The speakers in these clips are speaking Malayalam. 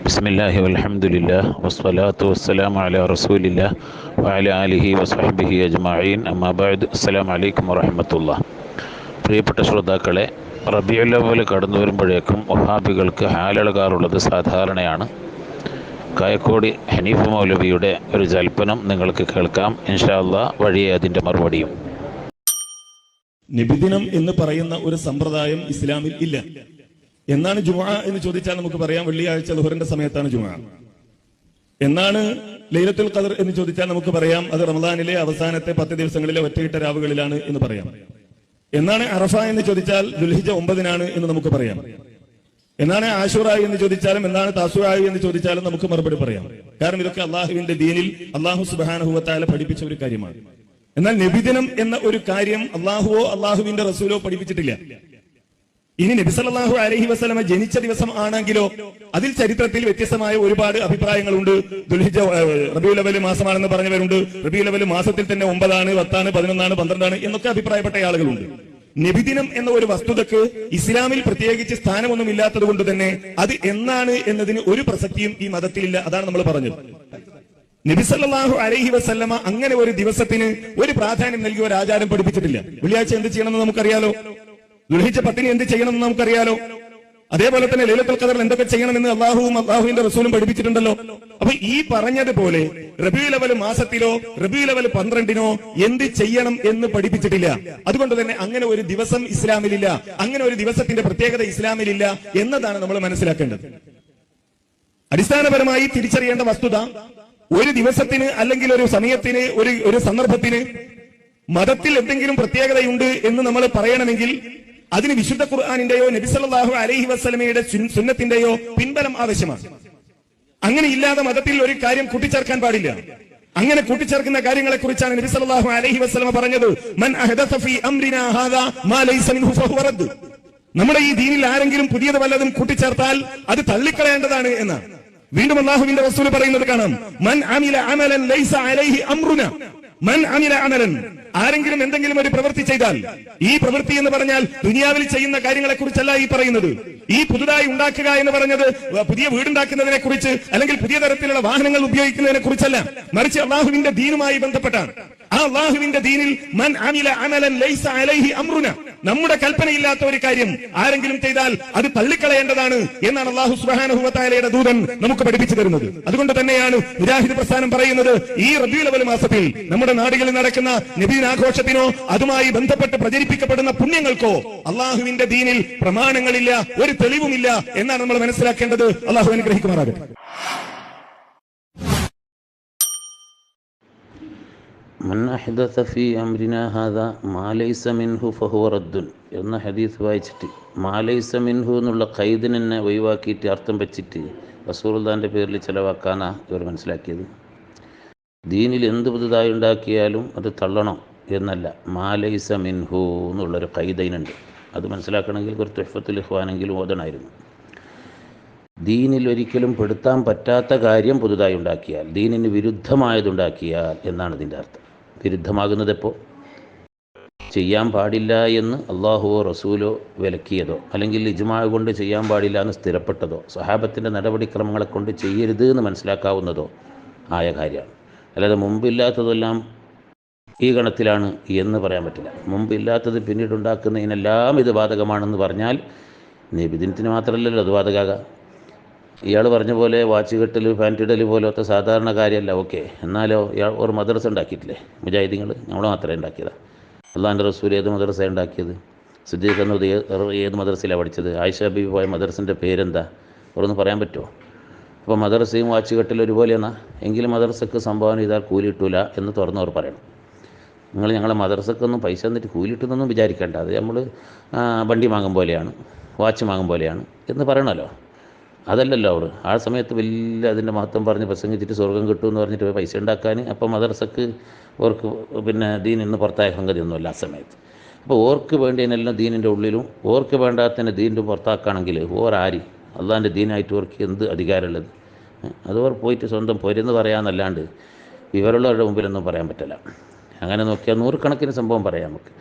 ബിസ്മില്ലാഹി വൽഹംദുലില്ലാഹ് വസ്സലാത്തു വസ്സലാമു അലാ റസൂലില്ലാഹ് വഅലാ ആലിഹി വസ്വഹ്ബിഹി അജ്മഈൻ. അമ്മാ ബഅദ്. അസ്സലാമു അലൈക്കും വറഹ്മത്തുള്ളാഹി. പ്രിയപ്പെട്ട ശ്രോതാക്കളെ, റബീഉൽ അവ്വൽ കടന്നു വരുമ്പോഴേക്കും വഹാബികൾക്ക് ഹാലിളകാറുള്ളത് സാധാരണയാണ്. കായക്കോടി ഹനീഫ് മൗലവിയുടെ ഒരു ജൽപ്പനം നിങ്ങൾക്ക് കേൾക്കാം. ഇൻഷാ അല്ലാഹ് വഴിയെ അതിൻ്റെ മറുപടിയും. നബിദിനം എന്ന് പറയുന്ന ഒരു സമ്പ്രദായം ഇസ്ലാമിൽ ഇല്ല. എന്നാണ് ജുമുഅ എന്ന് ചോദിച്ചാൽ നമുക്ക് പറയാം വെള്ളിയാഴ്ച ളുഹറിന്റെ സമയത്താണ് ജുമുഅ. എന്നാണ് ലൈലത്തുൽ ഖദർ എന്ന് ചോദിച്ചാൽ നമുക്ക് പറയാം അത് റമദാനിലെ അവസാനത്തെ 10 ദിവസങ്ങളിലെ ഒറ്റയിട്ട രാവുകളിലാണ് എന്ന് പറയാം. എന്നാണ് അറഫ എന്ന് ചോദിച്ചാൽ ദുൽഹിജ്ജ 9-നാണ് എന്ന് നമുക്ക് പറയാം. എന്നാണ് ആശുറ എന്ന് ചോദിച്ചാലും എന്നാണ് താസുഅ എന്ന് ചോദിച്ചാലും നമുക്ക് മറുപടി പറയാം. കാരണം ഇതൊക്കെ അള്ളാഹുവിന്റെ ദീനിൽ അള്ളാഹു സുബ്ഹാനഹു വ തആല പഠിപ്പിച്ച ഒരു കാര്യമാണ്. എന്നാൽ നബിദിനം എന്ന ഒരു കാര്യം അള്ളാഹുവോ അള്ളാഹുവിന്റെ റസൂലോ പഠിപ്പിച്ചിട്ടില്ല. ഇനി നബി സല്ലല്ലാഹു അലൈഹി വസല്ലമ ജനിച്ച ദിവസം ആണെങ്കിലോ അതിൽ ചരിത്രത്തിൽ വ്യത്യസ്തമായ ഒരുപാട് അഭിപ്രായങ്ങളുണ്ട്. ദുൽഹിജ്ജ റബീഉൽ അവ്വൽ മാസമാണെന്ന് പറഞ്ഞവരുണ്ട്. റബീഉൽ അവ്വൽ മാസത്തിൽ തന്നെ 9-ആണ്, 10-ആണ്, 11-ആണ്, 12-ആണ് എന്നൊക്കെ അഭിപ്രായപ്പെട്ട ആളുകളുണ്ട്. നബിദിനം എന്ന ഒരു വസ്തുതക്ക് ഇസ്ലാമിൽ പ്രത്യേകിച്ച് സ്ഥാനമൊന്നും ഇല്ലാത്തത് കൊണ്ട് തന്നെ അത് എന്നാണ് എന്നതിന് ഒരു പ്രസക്തിയും ഈ മതത്തിലില്ല. അതാണ് നമ്മൾ പറഞ്ഞത്. നബി സല്ലല്ലാഹു അലൈഹി വസല്ലമ അങ്ങനെ ഒരു ദിവസത്തിന് ഒരു പ്രാധാന്യം നൽകിയ ഒരു ആചാരം പഠിപ്പിച്ചിട്ടില്ല. വെള്ളിയാഴ്ച എന്ത് ചെയ്യണമെന്ന് നമുക്കറിയാലോ, ദുൽഹിജ്ജ 10-ന് എന്ത് ചെയ്യണമെന്ന് നമുക്കറിയാലോ, അതേപോലെ തന്നെ ലൈലത്തുൽ ഖദറിൽ എന്തൊക്കെ ചെയ്യണമെന്ന് അള്ളാഹുവും അള്ളാഹുവിന്റെ റസൂലും പഠിപ്പിച്ചിട്ടുണ്ടല്ലോ. അപ്പൊ ഈ പറഞ്ഞതുപോലെ റബീഉൽ അവ്വൽ മാസത്തിലോ റബീഉൽ അവ്വൽ 12-നോ എന്ത് ചെയ്യണം എന്ന് പഠിപ്പിച്ചിട്ടില്ല. അതുകൊണ്ട് തന്നെ അങ്ങനെ ഒരു ദിവസം ഇസ്ലാമിലില്ല, അങ്ങനെ ഒരു ദിവസത്തിന്റെ പ്രത്യേകത ഇസ്ലാമിലില്ല എന്നതാണ് നമ്മൾ മനസ്സിലാക്കേണ്ടത്. അടിസ്ഥാനപരമായി തിരിച്ചറിയേണ്ട വസ്തുത, ഒരു ദിവസത്തിന് അല്ലെങ്കിൽ ഒരു സമയത്തിന് ഒരു സന്ദർഭത്തിന് മതത്തിൽ എന്തെങ്കിലും പ്രത്യേകതയുണ്ട് എന്ന് നമ്മൾ പറയണമെങ്കിൽ അതിന് വിശുദ്ധ ഖുർആനിന്റെയോ നബി സല്ലല്ലാഹു അലൈഹി വസല്ലമയുടെ സുന്നത്തിന്റെയോ പിൻബലം ആവശ്യമാണ്. അങ്ങനെ ഇല്ലാതെ മതത്തിൽ ഒരു കാര്യം കൂട്ടിച്ചേർക്കാൻ പാടില്ല. അങ്ങനെ കൂട്ടിച്ചേർക്കുന്ന കാര്യങ്ങളെ കുറിച്ചാണ് നബി സല്ലല്ലാഹു അലൈഹി വസല്ലമ പറഞ്ഞത്, മൻ അഹദസ ഫീ അംരിനാ ഹാദാ മാ ലൈസ മിൻഹു ഫഹുവ റദ്ദ്. നമ്മുടെ ഈ ദീനിൽ ആരെങ്കിലും പുതിയത് വല്ലതും കൂട്ടിച്ചേർത്താൽ അത് തള്ളിക്കളയേണ്ടതാണ് എന്നാണ്. വീണ്ടും അല്ലാഹുവിന്റെ റസൂൽ പറയുന്നത് കാണാം, മൻ അമില അമലൻ ലൈസ അലൈഹി അംറുന. മൻ അമില അമലൻ, ആരെങ്കിലും എന്തെങ്കിലും ഒരു പ്രവൃത്തി ചെയ്താൽ, ഈ പ്രവൃത്തി എന്ന് പറഞ്ഞാൽ ദുനിയാവിൽ ചെയ്യുന്ന കാര്യങ്ങളെ കുറിച്ചല്ല ഈ പറയുന്നത്. ഈ പുതുതായി ഉണ്ടാക്കുക എന്ന് പറഞ്ഞത് പുതിയ വീടുണ്ടാക്കുന്നതിനെ കുറിച്ച് അല്ലെങ്കിൽ പുതിയ തരത്തിലുള്ള വാഹനങ്ങൾ ഉപയോഗിക്കുന്നതിനെ കുറിച്ചല്ല, മറിച്ച് അള്ളാഹുവിന്റെ ദീനുമായി ബന്ധപ്പെട്ടാണ്. ആ അള്ളാഹുവിന്റെ ദീനിൽ മൻ അമില അമലൻ ലൈസ അലൈഹി അംറുന, നമ്മുടെ കൽപ്പനയില്ലാത്ത ഒരു കാര്യം ആരെങ്കിലും ചെയ്താൽ അത് തള്ളിക്കളയേണ്ടതാണ് എന്നാണ് അല്ലാഹു സുബ്ഹാനഹു വ തആലയുടെ ദൂതൻ നമുക്ക് പഠിപ്പിച്ചു തരുന്നത്. അതുകൊണ്ട് തന്നെയാണ് മുജാഹിദ് പ്രസ്ഥാനം പറയുന്നത്, ഈ റബീഉൽ അവ്വൽ മാസത്തിൽ നമ്മുടെ നാടുകളിൽ നടക്കുന്ന നബിദിനാഘോഷത്തിനോ അതുമായി ബന്ധപ്പെട്ട് പ്രചരിപ്പിക്കപ്പെടുന്ന പുണ്യങ്ങൾക്കോ അള്ളാഹുവിന്റെ ദീനിൽ പ്രമാണങ്ങളില്ല, ഒരു തെളിവുമില്ല എന്നാണ് നമ്മൾ മനസ്സിലാക്കേണ്ടത്. അള്ളാഹു അനുഗ്രഹിക്കുമാറാകട്ടെ. മൻ അഹ്ദസ ഫീ അംരിനാ ഹാദാ മാ ലൈസ മിൻഹു ഫഹുവ റദ്ദുൻ എന്ന ഹദീസ് വായിച്ചിട്ട് മാ ലൈസ മിൻഹു എന്നുള്ള ഖൈദിനെ ഒഴിവാക്കിയിട്ട് അർത്ഥം വെച്ചിട്ട് റസൂലുള്ളാഹിന്റെ പേരിൽ ചിലവാക്കാനാണ് ഇവർ മനസ്സിലാക്കിയത്. ദീനിൽ എന്ത് പുതുതായി ഉണ്ടാക്കിയാലും അത് തള്ളണം എന്നല്ല, മാ ലൈസ മിൻഹു എന്നുള്ളൊരു ഖൈദൈനുണ്ട്. അത് മനസ്സിലാക്കണമെങ്കിൽ ഒരു തുഹ്ഫത്തുൽ ഇഖ്വാനെങ്കിലും ഓതണമായിരുന്നു. ദീനിൽ ഒരിക്കലും പെടുത്താൻ പറ്റാത്ത കാര്യം പുതുതായി ഉണ്ടാക്കിയാൽ, ദീനിന് വിരുദ്ധമായതുണ്ടാക്കിയാൽ എന്നാണ് ഇതിൻ്റെ അർത്ഥം. വിരുദ്ധമാകുന്നത് എപ്പോൾ? ചെയ്യാൻ പാടില്ല എന്ന് അള്ളാഹുവോ റസൂലോ വിലക്കിയതോ അല്ലെങ്കിൽ ഇജ്മാ കൊണ്ട് ചെയ്യാൻ പാടില്ല എന്ന് സ്ഥിരപ്പെട്ടതോ സഹാബത്തിൻ്റെ നടപടിക്രമങ്ങളെ കൊണ്ട് ചെയ്യരുത് എന്ന് മനസ്സിലാക്കാവുന്നതോ ആയ കാര്യമാണ്. അല്ലാതെ മുമ്പില്ലാത്തതെല്ലാം ഈ ഗണത്തിലാണ് എന്ന് പറയാൻ പറ്റില്ല. മുമ്പില്ലാത്തത് പിന്നീട് ഉണ്ടാക്കുന്നതിനെല്ലാം ഇത് ബാധകമാണെന്ന് പറഞ്ഞാൽ നബിദിനത്തിന് മാത്രമല്ലല്ലോ അത് ബാധകാകാം. ഇയാൾ പറഞ്ഞ പോലെ വാച്ച് കെട്ടൽ പാൻറ് ഇടൽ പോലത്തെ സാധാരണ കാര്യമല്ല. ഓക്കെ, എന്നാലോ ഇയാൾ ഒരു മദ്രസ ഉണ്ടാക്കിയിട്ടില്ലേ മുജാഹിദീങ്ങൾ? നമ്മൾ മാത്രമേ ഉണ്ടാക്കിയതാണ്. അള്ളാഹിൻ്റെ റസൂൽ ഏത് മദ്രസ ഉണ്ടാക്കിയത്? സിദ്ദീഖ് എന്നത് ഏത് മദ്രസയിലാണ് പഠിച്ചത്? ആയിഷ ബീവി പോയ മദ്രസിൻ്റെ പേരെന്താ? അവരൊന്ന് പറയാൻ പറ്റുമോ? അപ്പോൾ മദ്രസയും വാച്ച് കെട്ടലും ഒരുപോലെയെന്നാ? എങ്കിലും മദ്രസക്ക് സംഭാവന ചെയ്താൽ കൂലി കിട്ടൂല എന്ന് തുറന്നവർ പറയണം. നിങ്ങൾ ഞങ്ങളെ മദ്രസക്കൊന്നും പൈസ തന്നിട്ട് കൂലി കിട്ടുന്നൊന്നും വിചാരിക്കേണ്ട, അത് നമ്മൾ വണ്ടി വാങ്ങും പോലെയാണ്, വാച്ച് വാങ്ങും പോലെയാണ് എന്ന് പറയണമല്ലോ. അതല്ലല്ലോ അവർ ആ സമയത്ത് വലിയ അതിൻ്റെ മഹത്വം പറഞ്ഞ് പ്രസംഗിച്ചിട്ട് സ്വർഗം കിട്ടുമെന്ന് പറഞ്ഞിട്ട് പൈസ ഉണ്ടാക്കാൻ. അപ്പോൾ മദ്രസക്ക് ഓർക്ക് പിന്നെ ദീനിന്ന് പുറത്തായ സംഗതിയൊന്നുമല്ല ആ സമയത്ത്. അപ്പോൾ ഓർക്ക് വേണ്ടിയതിനെല്ലാം ദീനിൻ്റെ ഉള്ളിലും ഓർക്ക് വേണ്ടാത്തതിനെ ദീനിൻ്റെ പുറത്താക്കുകയാണെങ്കിൽ ഓരാരി അള്ളാഹിൻ്റെ ദീനായിട്ട് ഓർക്ക് എന്ത് അധികാരമുള്ളത്? അത് ഓർ പോയിട്ട് സ്വന്തം പൊരെന്ന് പറയാമെന്നല്ലാണ്ട് വിവരമുള്ളവരുടെ മുമ്പിലൊന്നും പറയാൻ പറ്റില്ല. അങ്ങനെ നോക്കിയാൽ നൂറുകണക്കിന് സംഭവം പറയാം നമുക്ക്.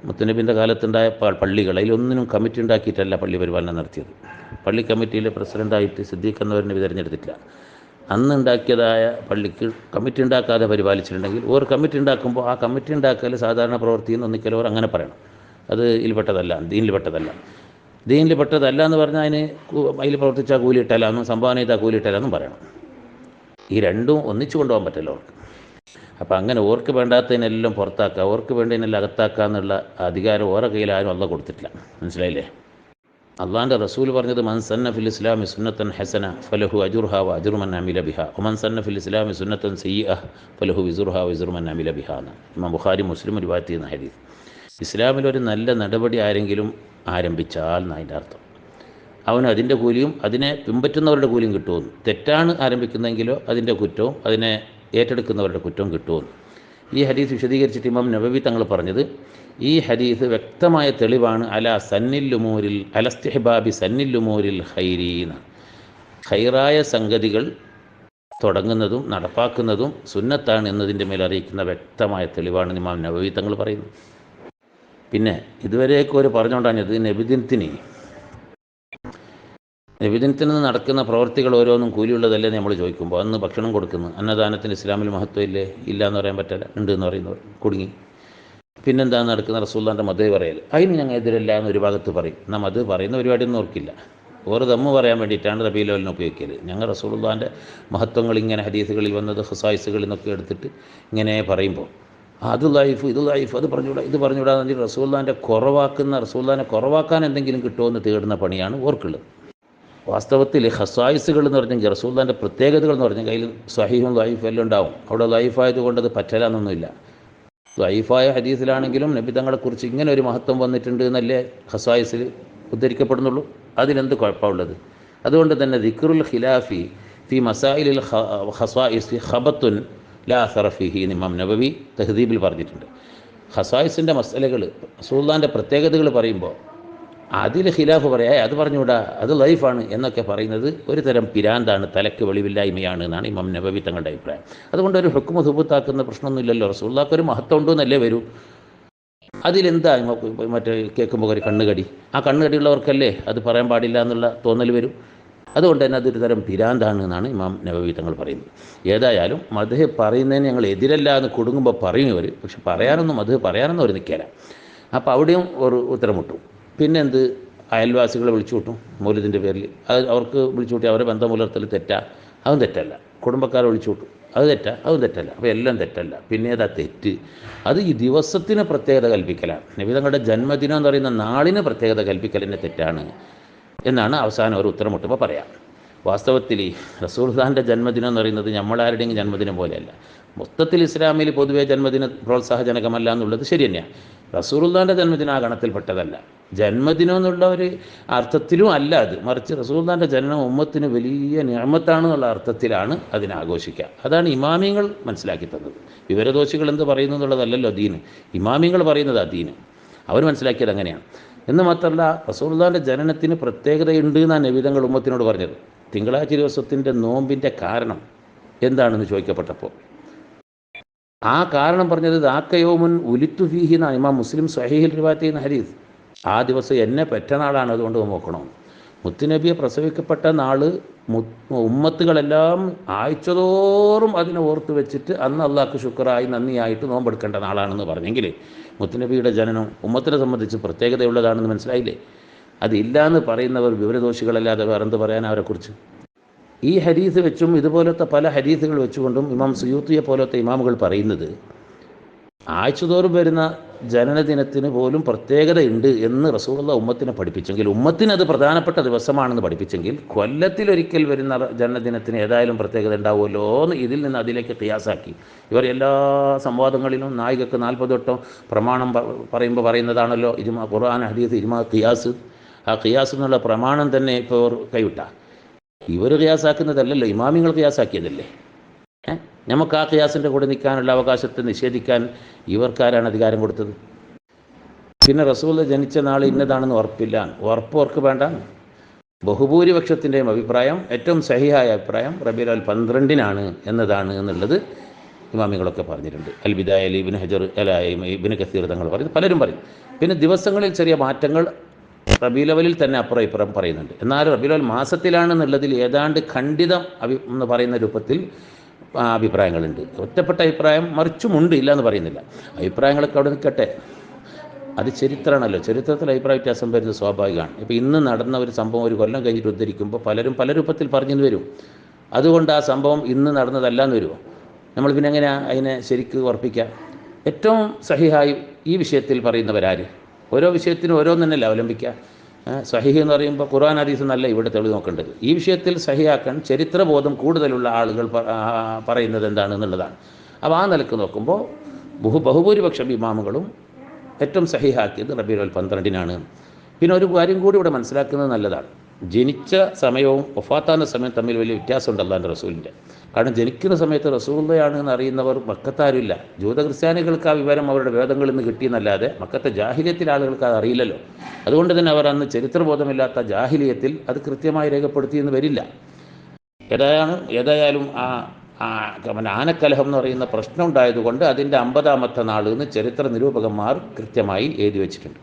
മുത്തുനബിൻ്റെ കാലത്തുണ്ടായ പള്ളികൾ അതിലൊന്നിനും കമ്മിറ്റി ഉണ്ടാക്കിയിട്ടല്ല പള്ളി പരിപാലനം നടത്തിയത്. പള്ളി കമ്മിറ്റിയിലെ പ്രസിഡൻ്റായിട്ട് സിദ്ദീഖ് എന്നവർ നബി തിരഞ്ഞെടുത്തിട്ടില്ല. അന്ന് ഉണ്ടാക്കിയതായ പള്ളിക്ക് കമ്മിറ്റി ഉണ്ടാക്കാതെ പരിപാലിച്ചിട്ടുണ്ടെങ്കിൽ ഒരു കമ്മിറ്റി ഉണ്ടാക്കുമ്പോൾ ആ കമ്മിറ്റി ഉണ്ടാക്കൽ സാധാരണ പ്രവൃത്തിയിൽ നിന്ന് ഒന്നിക്കലോർ അങ്ങനെ പറയണം. അത് ഇതിൽപ്പെട്ടതല്ല, ദീനിൽപ്പെട്ടതല്ല. ദീനിൽപ്പെട്ടതല്ല എന്ന് പറഞ്ഞാൽ അതിൽ പ്രവർത്തിച്ചാൽ കൂലിയിട്ടല്ലാന്നും സംഭാവന ചെയ്താൽ കൂലിയിട്ടല്ലാന്നും പറയണം. ഈ രണ്ടും ഒന്നിച്ചു കൊണ്ടുപോകാൻ പറ്റില്ല അവർക്ക്. അപ്പം അങ്ങനെ ഓർക്ക് വേണ്ടാത്തതിനെല്ലാം പുറത്താക്കുക, ഓർക്ക് വേണ്ടതിനെല്ലാം അകത്താക്കുക എന്നുള്ള അധികാരം ഓരോ കയ്യിൽ ആരും അള്ളാഹ് കൊടുത്തിട്ടില്ല. മനസ്സിലായില്ലേ? അള്ളാഹിൻ്റെ റസൂൽ പറഞ്ഞത് മൻ സന്ന ഫിൽ ഇസ്ലാമി സുന്നത്തൻ ഹസന ഫലഹു അജുർഹ വ അജുറു മൻ അമില ബിഹ വമൻ സന്ന ഫിൽ ഇസ്ലാമി സുന്നത്തൻ സയ്യിഅ ഫലഹു വിസുർഹ വ വിസുറു മൻ അമില ബിഹ എന്ന് ഇമാം ബുഖാരി മുസ്ലിം റിവായത്ത് ചെയ്യുന്ന ഹദീസ്. ഇസ്ലാമിലൊരു നല്ല നടപടി ആരെങ്കിലും ആരംഭിച്ചാൽ എന്നതിൻ്റെ അർത്ഥം അവന് അതിൻ്റെ കൂലിയും അതിനെ പിൻപറ്റുന്നവരുടെ കൂലിയും കിട്ടുമെന്ന്. തെറ്റാണ് ആരംഭിക്കുന്നതെങ്കിലോ അതിൻ്റെ കുറ്റവും അതിനെ ഏറ്റെടുക്കുന്നവരുടെ കുറ്റവും കിട്ടുമെന്ന് ഈ ഹദീസ് വിശദീകരിച്ചിട്ട് ഇമാം നബവി തങ്ങൾ പറഞ്ഞത്, ഈ ഹദീസ് വ്യക്തമായ തെളിവാണ് അലസ്തിഹ്ബാബി സന്നില്ലുമൂരിൽ ഖൈരീന, ഖൈറായ സംഗതികൾ തുടങ്ങുന്നതും നടപ്പാക്കുന്നതും സുന്നത്താണ് എന്നതിൻ്റെ മേൽ അറിയിക്കുന്ന വ്യക്തമായ തെളിവാണ് ഇമാം നബവി തങ്ങൾ പറയുന്നത്. പിന്നെ ഇതുവരെയൊക്കെ ഒരു പറഞ്ഞുകൊണ്ടാഞ്ഞത് നബിദിനത്തിന് നടക്കുന്ന പ്രവർത്തികൾ ഓരോന്നും കൂലിയുള്ളതല്ലേ നമ്മൾ ചോദിക്കുമ്പോൾ അന്ന് ഭക്ഷണം കൊടുക്കുന്നു, അന്നദാനത്തിന് ഇസ്ലാമിൽ മഹത്വം ഇല്ലേ? ഇല്ല എന്ന് പറയാൻ പറ്റില്ല, ഉണ്ട് എന്ന് പറയുന്നവർ കുടുങ്ങി. പിന്നെന്താണ് നടക്കുന്ന? റസൂലുള്ളാഹിൻ്റെ മദ്ഹ് പറയൽ. അതിന് ഞങ്ങൾ എതിരല്ല എന്നൊരു ഭാഗത്ത് പറയും. എന്നാൽ മദ്ഹ് പറയുന്ന പരിപാടിയൊന്നും ഓർക്കില്ല. ഓരോ ദമ്മ് പറയാൻ വേണ്ടിയിട്ടാണ് റബീഉൽ അവ്വലിനെ ഉപയോഗിക്കൽ. ഞങ്ങൾ റസൂലുള്ളാഹിൻ്റെ മഹത്വങ്ങൾ ഇങ്ങനെ ഹദീസുകളിൽ വന്നത് ഖുസായിസുകളിൽ നിന്നൊക്കെ എടുത്തിട്ട് ഇങ്ങനെ പറയുമ്പോൾ അത് ലൈഫ് ഇത് ലൈഫ് അത് പറഞ്ഞുകൂടാ ഇത് പറഞ്ഞുകൂടാന്ന് പറഞ്ഞാൽ റസൂലുള്ളാഹിനെ കുറവാക്കാൻ എന്തെങ്കിലും കിട്ടുമോ എന്ന് തേടുന്ന പണിയാണ് ഓർക്കുള്ളത്. വാസ്തവത്തിൽ ഖസായിസുകൾ എന്ന് പറഞ്ഞെങ്കിൽ റസൂലുള്ളാഹിൻ്റെ പ്രത്യേകതകൾ എന്ന് പറഞ്ഞെങ്കിൽ അതിൽ സ്വഹീഹും ലൈഫും എല്ലാം ഉണ്ടാവും. അവിടെ ലൈഫായതുകൊണ്ട് അത് പറ്റലാന്നൊന്നുമില്ല. ലൈഫായ ഹദീസിലാണെങ്കിലും നബി തങ്ങളെക്കുറിച്ച് ഇങ്ങനെ ഒരു മഹത്വം വന്നിട്ടുണ്ട് എന്നല്ലേ ഖസായിസിൽ ഉദ്ധരിക്കപ്പെടുന്നുള്ളൂ. അതിലെന്ത് കുഴപ്പമുള്ളത്? അതുകൊണ്ട് തന്നെ ദിക്റുൽ ഖിലാഫി ഫി മസായിലിൽ ഖസായിസ് ഖബത്തുൻ ലാ അസറ ഫീഹി എന്ന് ഇമാം നബവി തഹ്ദീബിൽ പറഞ്ഞിട്ടുണ്ട്. ഖസായിസിൻ്റെ മസലകൾ റസൂലുള്ളാഹിൻ്റെ പ്രത്യേകതകൾ പറയുമ്പോൾ അതിൽ ഖിലാഫ് പറയാ അത് പറഞ്ഞുകൂടാ അത് ലൈഫാണ് എന്നൊക്കെ പറയുന്നത് ഒരു തരം പിരാന്താണ്, തലക്ക് വെളിവില്ലായ്മയാണ് എന്നാണ് ഇമാം നബവി തങ്ങളുടെ അഭിപ്രായം. അതുകൊണ്ട് ഒരു ഹുക്മ സുബൂത്താക്കുന്ന പ്രശ്നമൊന്നുമില്ലല്ലോ. റസൂലുള്ളാഹിക്ക് ഒരു മഹത്വം ഉണ്ടെന്നല്ലേ വരൂ. അതിലെന്താ മറ്റേ കേൾക്കുമ്പോൾ ഒരു കണ്ണുകടി, ആ കണ്ണുകടിയുള്ളവർക്കല്ലേ അത് പറയാൻ പാടില്ല എന്നുള്ള തോന്നൽ വരും. അതുകൊണ്ട് തന്നെ അതൊരു തരം പിരാന്താണ് എന്നാണ് ഇമാം നബവി തങ്ങൾ പറയുന്നത്. ഏതായാലും മദ്ഹ് പറയുന്നതിന് ഞങ്ങൾ എതിരല്ല എന്ന് കൊടുങ്ങുമ്പോൾ പറയും ഇവർ. പക്ഷെ മദ്ഹ് പറയാനൊന്നും അവർ നിൽക്കില്ല. അപ്പോൾ അവിടെയും ഒരു ഉത്തരമുട്ടും. പിന്നെ എന്ത്, അയൽവാസികളെ വിളിച്ചു കൂട്ടും മൗലിദിൻ്റെ പേരിൽ. അത് അവർക്ക് വിളിച്ചു കൂട്ടി അവരെ ബന്ധം പുലർത്തൽ തെറ്റാ? അതും തെറ്റല്ല. കുടുംബക്കാരെ വിളിച്ചു കൂട്ടും, അത് തെറ്റാ? അതും തെറ്റല്ല. അപ്പോൾ എല്ലാം തെറ്റല്ല. പിന്നെ ഏതാ തെറ്റ്? അത് ഈ ദിവസത്തിന് പ്രത്യേകത കൽപ്പിക്കലാണ്. നബി തങ്ങളുടെ ജന്മദിനം എന്ന് പറയുന്ന നാളിന് പ്രത്യേകത കൽപ്പിക്കലിൻ്റെ തെറ്റാണ് എന്നാണ് അവസാനം ഒരു ഉത്തരം മുട്ടുമ്പോൾ പറയാം. വാസ്തവത്തിൽ റസൂലുള്ളാഹിൻ്റെ ജന്മദിനം എന്ന് പറയുന്നത് നമ്മളാരുടെയും ജന്മദിനം പോലെയല്ല. മൊത്തത്തിൽ ഇസ്ലാമിൽ പൊതുവേ ജന്മദിനം പ്രോത്സാഹജനകമല്ല എന്നുള്ളത് ശരി തന്നെയാണ്. റസൂലുള്ളാഹിൻ്റെ ജന്മദിനം ആ ഗണത്തിൽപ്പെട്ടതല്ല. ജന്മദിനം എന്നുള്ള ഒരു അർത്ഥത്തിലും അല്ല അത്. മറിച്ച് റസൂലുള്ളാഹിൻ്റെ ജനനം ഉമ്മത്തിന് വലിയ നിഅമത്താണെന്നുള്ള അർത്ഥത്തിലാണ് അതിനെ ആഘോഷിക്കുക. അതാണ് ഇമാമിങ്ങൾ മനസ്സിലാക്കി തന്നത്. വിവരദോഷികൾ എന്ത് പറയുന്നു എന്നുള്ളതല്ലല്ലോ ദീന്. ഇമാമിങ്ങൾ പറയുന്നത് ആ ദീന്. അവർ മനസ്സിലാക്കിയത് അങ്ങനെയാണ്. എന്ന് മാത്രമല്ല റസൂലുള്ളാഹിൻ്റെ ജനനത്തിന് പ്രത്യേകതയുണ്ട് എന്നാണ് നബി തങ്ങൾ ഉമ്മത്തിനോട് പറഞ്ഞത്. തിങ്കളാഴ്ച ദിവസത്തിൻ്റെ നോമ്പിൻ്റെ കാരണം എന്താണെന്ന് ചോദിക്കപ്പെട്ടപ്പോൾ ആ കാരണം പറഞ്ഞത് ദാക്കയോമുൻ ഉലിത്തു ഫീഹി എന്നാണ് ഇമാം മുസ്ലിം സ്വഹീഹിൽ റിവായത്ത് ചെയ്യുന്ന ഹദീസ്. ആ ദിവസം എന്നെ പെറ്റ നാളാണ്, അതുകൊണ്ട് നോക്കണം. മുത്തുനബിയെ പ്രസവിക്കപ്പെട്ട നാൾ ഉമ്മത്തുകളെല്ലാം ആഴ്ചതോറും അതിനെ ഓർത്ത് വെച്ചിട്ട് അന്ന് അള്ളാഹ്ക്ക് ശുക്റായി നന്ദിയായിട്ട് നോമ്പെടുക്കേണ്ട നാളാണെന്ന് പറഞ്ഞെങ്കിൽ മുത്തുനബിയുടെ ജനനം ഉമ്മത്തിനെ സംബന്ധിച്ച് പ്രത്യേകതയുള്ളതാണെന്ന് മനസ്സിലായില്ലേ? അതില്ലാന്ന് പറയുന്നവർ വിവരദോഷികളല്ലാതെ വേറെന്ത് പറയാൻ അവരെക്കുറിച്ച്? ഈ ഹദീസ് വെച്ചും ഇതുപോലത്തെ പല ഹദീസുകൾ വെച്ചുകൊണ്ടും ഇമാം സുയൂത്തിയെ പോലത്തെ ഇമാമുകൾ പറയുന്നത് ആഴ്ചതോറും വരുന്ന ജനനദിനത്തിന് പോലും പ്രത്യേകതയുണ്ട് എന്ന് റസൂലുള്ളാഹി ഉമ്മത്തിനെ പഠിപ്പിച്ചെങ്കിൽ, ഉമ്മത്തിന് അത് പ്രധാനപ്പെട്ട ദിവസമാണെന്ന് പഠിപ്പിച്ചെങ്കിൽ, കൊല്ലത്തിലൊരിക്കൽ വരുന്ന ജനനദിനത്തിന് ഏതായാലും പ്രത്യേകത ഉണ്ടാവുമല്ലോ എന്ന് ഇതിൽ നിന്ന് അതിലേക്ക് ഖിയാസാക്കി ഇവർ എല്ലാ സംവാദങ്ങളിലും നായികക്ക് 40 വട്ടം പ്രമാണം പറയുന്നതാണല്ലോ ഇജ്മാ, ഖുർആൻ, ഹദീസ്, ഇജ്മാ, ഖിയാസ്. ആ ഖിയാസ് എന്നുള്ള പ്രമാണം തന്നെ ഇപ്പോൾ കൈവിട്ട. ഇവർ ഖിയാസാക്കുന്നതല്ലല്ലോ, ഇമാമിങ്ങൾ ഖിയാസാക്കിയതല്ലേ. നമുക്ക് ആ ഖിയാസിൻ്റെ കൂടെ നിൽക്കാനുള്ള അവകാശത്തെ നിഷേധിക്കാൻ ഇവർക്കാരാണ് അധികാരം കൊടുത്തത്? പിന്നെ റസൂൽ ജനിച്ച നാൾ ഇന്നതാണെന്ന് ഉറപ്പില്ല. ഉറപ്പ് വേണ്ട. ബഹുഭൂരിപക്ഷത്തിൻ്റെയും അഭിപ്രായം, ഏറ്റവും സഹിഹായ അഭിപ്രായം റബീഉൽ അവ്വൽ 12 എന്നതാണ് എന്നുള്ളത് ഇമാമികളൊക്കെ പറഞ്ഞിട്ടുണ്ട്. അൽ ബിദായയിൽ ഇബ്നു ഹജർ ഇബ്നു കസീർ തങ്ങൾ പറയും, പലരും പറയും. പിന്നെ ദിവസങ്ങളിൽ ചെറിയ മാറ്റങ്ങൾ റബീഉൽ അവ്വലിൽ തന്നെ അപ്പുറം ഇപ്പുറം പറയുന്നുണ്ട്. എന്നാൽ റബീഉൽ അവ്വൽ മാസത്തിലാണെന്നുള്ളതിൽ ഏതാണ്ട് ഖണ്ഡിതം എന്ന് പറയുന്ന രൂപത്തിൽ അഭിപ്രായങ്ങളുണ്ട്. ഒറ്റപ്പെട്ട അഭിപ്രായം മറിച്ചുമുണ്ട്, ഇല്ല എന്ന് പറയുന്നില്ല. അഭിപ്രായങ്ങളൊക്കെ അവിടെ നിൽക്കട്ടെ, അത് ചരിത്രമാണല്ലോ. ചരിത്രത്തിൽ അഭിപ്രായ വ്യത്യാസം വരുന്നത് സ്വാഭാവികമാണ്. ഇപ്പോൾ ഇന്ന് നടന്ന ഒരു സംഭവം ഒരു കൊല്ലം കഴിഞ്ഞിട്ട് ഉദ്ധരിക്കുമ്പോൾ പലരും പല രൂപത്തിൽ പറഞ്ഞെന്ന് വരും. അതുകൊണ്ട് ആ സംഭവം ഇന്ന് നടന്നതല്ല എന്ന് വരുമോ? നമ്മൾ പിന്നെ എങ്ങനെ അതിനെ ശരിക്ക് ഉറപ്പിക്കാം? ഏറ്റവും സഹിഹായി ഈ വിഷയത്തിൽ പറയുന്നവരാര്? ഓരോ വിഷയത്തിനും ഓരോന്നല്ല അവലംബിക്കുക. സഹിഹ് എന്ന് പറയുമ്പോൾ ഖുർആൻ ഹദീസ് എന്നല്ല ഇവിടെ തെളിവ് നോക്കേണ്ടത്. ഈ വിഷയത്തിൽ സഹിയാക്കാൻ ചരിത്രബോധം കൂടുതലുള്ള ആളുകൾ പറയുന്നത് എന്താണെന്നുള്ളതാണ്. അപ്പോൾ ആ നിലക്ക് നോക്കുമ്പോൾ ബഹുഭൂരിപക്ഷം ഇമാമുകളും ഏറ്റവും സഹിഹാക്കിയത് റബീഉൽ അവ്വൽ 12-നാണ്. പിന്നെ ഒരു കാര്യം കൂടി ഇവിടെ മനസ്സിലാക്കുന്നത് നല്ലതാണ്. ജനിച്ച സമയവും വഫാത്താകുന്ന സമയം തമ്മിൽ വലിയ വ്യത്യാസമുണ്ട് അല്ലാഹുവിൻ്റെ റസൂലിൻ്റെ. കാരണം ജനിക്കുന്ന സമയത്ത് റസൂലുള്ളയാണ് എന്ന് അറിയുന്നവർ മക്കത്താരുമില്ല. ജൂത ക്രിസ്ത്യാനികൾക്ക് ആ വിവരം അവരുടെ വേദങ്ങളിൽ നിന്ന് കിട്ടിയെന്നല്ലാതെ മക്കത്തെ ജാഹിലിയത്തിലെ ആളുകൾക്ക് അത് അറിയില്ലല്ലോ. അതുകൊണ്ട് തന്നെ അവർ അന്ന് ചരിത്രബോധമില്ലാത്ത ജാഹിലിയത്തിൽ അത് കൃത്യമായി രേഖപ്പെടുത്തിയെന്ന് വരില്ല. ഏതായാലും ആനക്കലഹം എന്ന് പറയുന്ന പ്രശ്നം ഉണ്ടായതുകൊണ്ട് അതിൻ്റെ 50-ാമത്തെ നാൾ എന്ന് ചരിത്ര നിരൂപകന്മാർ കൃത്യമായി എഴുതി വെച്ചിട്ടുണ്ട്.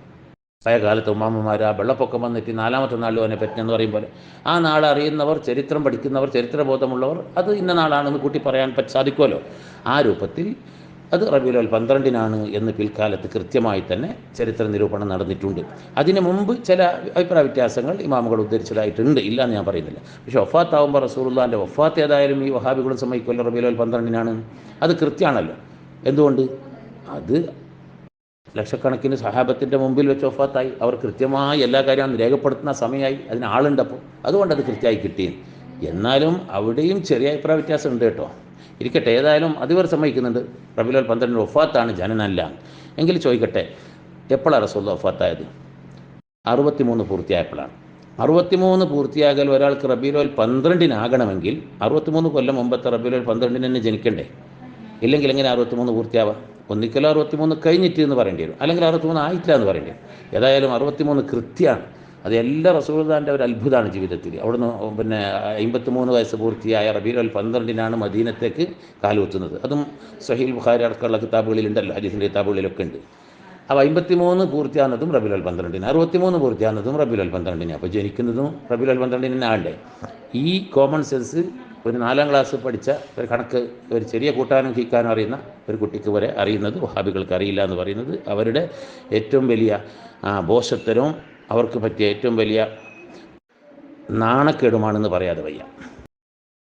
പഴയ കാലത്ത് ഉമ്മാമ്മമാർ ആ വെള്ളപ്പൊക്കം വന്നിട്ട് 4-ാമത്തെ നാൾ അവനെ പറ്റുമെന്ന് പറയും പോലെ ആ നാൾ അറിയുന്നവർ, ചരിത്രം പഠിക്കുന്നവർ, ചരിത്രബോധമുള്ളവർ അത് ഇന്ന നാളാണെന്ന് കൂട്ടി പറയാൻ സാധിക്കുമല്ലോ. ആ രൂപത്തിൽ അത് റബീഉൽ അവ്വൽ 12-നാണ് എന്ന് പിൽക്കാലത്ത് കൃത്യമായി തന്നെ ചരിത്ര നിരൂപണം നടന്നിട്ടുണ്ട്. അതിനു മുമ്പ് ചില അഭിപ്രായ വ്യത്യാസങ്ങൾ ഇമാമുകൾ ഉദ്ധരിച്ചതായിട്ടുണ്ട്, ഇല്ല എന്ന് ഞാൻ പറയുന്നില്ല. പക്ഷേ വഫാത്താവുമ്പോൾ റസൂലുള്ളാഹിൻ്റെ വഫാത്ത് ഏതായാലും ഈ വഹാബികളും സമ്മതിക്കുമല്ലോ റബീഉൽ അവ്വൽ 12-നാണ്. അത് കൃത്യമാണല്ലോ. എന്തുകൊണ്ട്? അത് ലക്ഷക്കണക്കിന് സഹാബത്തിൻ്റെ മുമ്പിൽ വെച്ച് വഫാത്തായി. അവർ കൃത്യമായി എല്ലാ കാര്യവും രേഖപ്പെടുത്തുന്ന സമയമായി, അതിന് ആളുണ്ടപ്പോൾ, അതുകൊണ്ട് അത് കൃത്യമായി കിട്ടി. എന്നാലും അവിടെയും ചെറിയ അഭിപ്രായ വ്യത്യാസം ഉണ്ട് കേട്ടോ. ഇരിക്കട്ടെ, ഏതായാലും അതിവർ സമ്മതിക്കുന്നുണ്ട് റബീഉൽ അവ്വൽ 12 വഫാത്താണ്, ജനനല്ല. എങ്കിൽ ചോദിക്കട്ടെ, എപ്പോഴാണ് റസൂലുള്ളാഹി വഫാത്തായത്? 63 പൂർത്തിയായപ്പോഴാണ്. 63 പൂർത്തിയാകൽ ഒരാൾക്ക് റബീഉൽ അവ്വൽ 12-നാകണമെങ്കിൽ 63 കൊല്ലം മുമ്പത്തെ റബീഉൽ അവ്വൽ 12-ന് തന്നെ ജനിക്കണ്ടേ? ഇല്ലെങ്കിൽ എങ്ങനെ 63 പൂർത്തിയാവാം? ഒന്നിക്കലും 63 കഴിഞ്ഞിട്ട് എന്ന് പറയേണ്ടി വരും, അല്ലെങ്കിൽ 63 ആയിട്ടില്ല എന്ന് പറയേണ്ടി വരും. ഏതായാലും 63 കൃത്യമാണ്. അത് എല്ലാ റസൂലുള്ളാഹിൻ്റെ ഒരു അത്ഭുതമാണ് ജീവിതത്തിൽ. അവിടുന്ന് പിന്നെ 53 വയസ്സ് പൂർത്തിയായ റബീഉൽ അവ്വൽ 12-നാണ് മദീനത്തേക്ക് കാലുകുത്തുന്നത്. അതും സ്വഹീഹ് ബുഖാരി അടക്കമുള്ള കിതാബുകളിലുണ്ടല്ലോ, ഹദീസിൻ്റെ കിതാബുകളിലൊക്കെ ഉണ്ട്. അപ്പോൾ 53 പൂർത്തിയാകുന്നതും റബീഉൽ അവ്വൽ 12-ന്, 63 പൂർത്തിയാകുന്നതും റബീഉൽ അവ്വൽ 12-ന്. അപ്പോൾ ജനിക്കുന്നതും റബീഉൽ അവ്വൽ 12-ന് ആണ്ടേ? ഈ കോമൺ സെൻസ് ഒരു 4-ാം ക്ലാസ് പഠിച്ച ഒരു കണക്ക്, ഒരു ചെറിയ കൂട്ടാനും കീക്കാനും അറിയുന്ന ഒരു കുട്ടിക്ക് വരെ അറിയുന്നത് വഹാബികൾക്ക് അറിയില്ല എന്ന് പറയുന്നത് അവരുടെ ഏറ്റവും വലിയ ബോഷത്തരവും അവർക്ക് പറ്റിയ ഏറ്റവും വലിയ നാണക്കേടുമാണെന്ന് പറയാതെ വയ്യ.